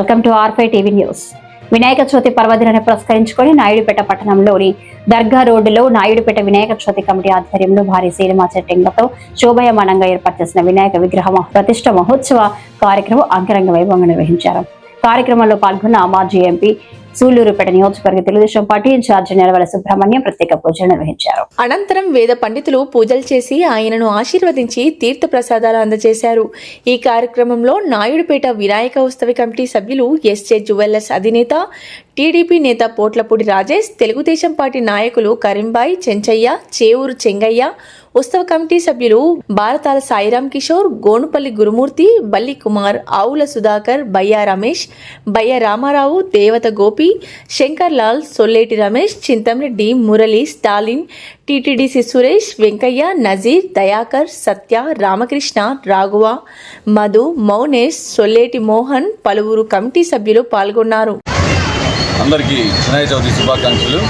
Welcome to R5 TV news. Vinayaka Chavithi పర్వదినాన్ని పురస్కరించుకొని నాయుడుపేట పట్టణంలోని దర్గా రోడ్డులో నాయుడుపేట వినాయక చవితి కమిటీ ఆధ్వర్యంలో భారీ సినిమా సెట్టింగ్లతో శోభాయమానంగా ఏర్పాటు చేసిన వినాయక విగ్రహ ప్రతిష్ఠ మహోత్సవ కార్యక్రమం అంగరంగ వైభవంగా నిర్వహించారు. కార్యక్రమంలో పాల్గొన్న మాజీ ఎంపీ సూళ్లూరుపేట నియోజకవర్గ తెలుగుదేశం పార్టీ ఇన్ఛార్జి నెలవల సుబ్రహ్మణ్యం ప్రత్యేక పూజలు నిర్వహించారు. అనంతరం వేద పండితులు పూజలు చేసి ఆయనను ఆశీర్వదించి తీర్థ ప్రసాదాలు అందజేశారు. ఈ కార్యక్రమంలో నాయుడుపేట వినాయక ఉత్సవ కమిటీ సభ్యులు ఎస్జే జ్యువెలర్స్ అధినేత, టీడీపీ నేత పోట్లపూడి రాజేష్, తెలుగుదేశం పార్టీ నాయకులు కరీంబాయి, చెంచయ్య, చేవూరు చెంగయ్య, ఉత్సవ కమిటీ సభ్యులు భారతాల సాయిరాం కిషోర్, గోనుపల్లి గురుమూర్తి, బల్లి కుమార్, ఆవుల సుధాకర్, బయ్యా రమేష్, బయ్య రామారావు, దేవత గోపి, శంకర్ లాల్, సొల్లేటి రమేష్, చింతంరెడ్డి, మురళి, స్టాలిన్, టీటీడీసీ సురేష్, వెంకయ్య, నజీర్, దయాకర్, సత్య, రామకృష్ణ, రాఘవ, మధు, మౌనేష్, సొల్లేటి మోహన్, పలువురు కమిటీ సభ్యులు పాల్గొన్నారు. అందరికీ వినాయక చవితి శుభాకాంక్షలు.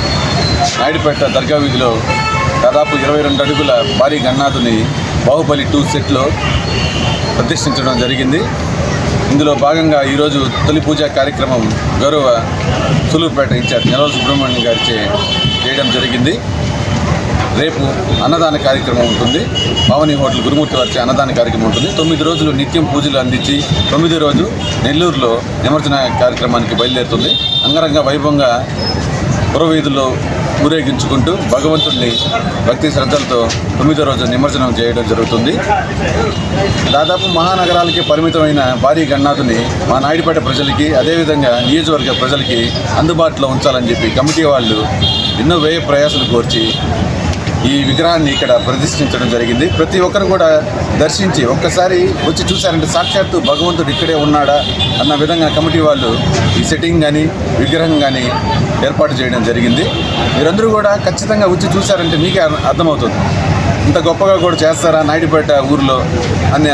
నాయుడుపేట దర్గా వీధిలో దాదాపు 22 అడుగుల భారీ గణనాథుని బాహుబలి 2 సెట్లో ప్రతిష్ఠించడం జరిగింది. ఇందులో భాగంగా ఈరోజు తొలి పూజా కార్యక్రమం గౌరవ సూళ్లూరుపేట ఇన్ఛార్జ్ నెలవల సుబ్రహ్మణ్యం గారిచే చేయడం జరిగింది. రేపు అన్నదాన కార్యక్రమం ఉంటుంది. పావని హోటల్ గురుమూర్తి వారిచే అన్నదాన కార్యక్రమం ఉంటుంది. 9 రోజులు నిత్యం పూజలు అందించి 9వ రోజు నెల్లూరులో నిమజ్జన కార్యక్రమానికి బయలుదేరుతుంది. అంగరంగ వైభవంగా పురవీధుల్లో ఊరేగించుకుంటూ భగవంతుడిని భక్తి శ్రద్ధలతో 9వ రోజు నిమజ్జనం చేయడం జరుగుతుంది. దాదాపు మహానగరాలకి పరిమితమైన భారీ గణనాథుని మా నాయుడుపేట ప్రజలకి, అదేవిధంగా నియోజకవర్గ ప్రజలకి అందుబాటులో ఉంచాలని చెప్పి కమిటీ వాళ్ళు ఎన్నో వ్యయ ప్రయాసాలు కోర్చి ఈ విగ్రహాన్ని ఇక్కడ ప్రతిష్ఠించడం జరిగింది. ప్రతి ఒక్కరు కూడా దర్శించి ఒక్కసారి వచ్చి చూశారంటే సాక్షాత్తు భగవంతుడు ఇక్కడే ఉన్నాడా అన్న విధంగా కమిటీ వాళ్ళు ఈ సెట్టింగ్ కానీ విగ్రహం కానీ ఏర్పాటు చేయడం జరిగింది. మీరందరూ కూడా ఖచ్చితంగా వచ్చి చూశారంటే మీకే అర్థమవుతుంది ఇంత గొప్పగా కూడా చేస్తారా నాయుడుపేట ఊరిలో అన్న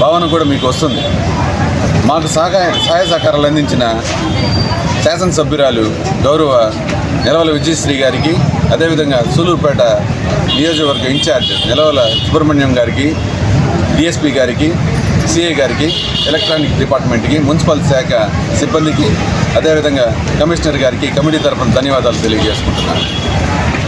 భావన కూడా మీకు వస్తుంది. మాకు సహాయ సహకారాలు అందించిన శాసనసభ్యురాలు గౌరవ నెలవల విజయశ్రీ గారికి, అదేవిధంగా సూళ్లూరుపేట నియోజకవర్గ ఇన్ఛార్జ్ నెలవల సుబ్రహ్మణ్యం గారికి, డిఎస్పీ గారికి, సిఐ గారికి, ఎలక్ట్రానిక్ డిపార్ట్మెంట్కి, మున్సిపల్ శాఖ సిబ్బందికి, అదేవిధంగా కమిషనర్ గారికి కమిటీ తరఫున ధన్యవాదాలు తెలియజేసుకుంటున్నాను.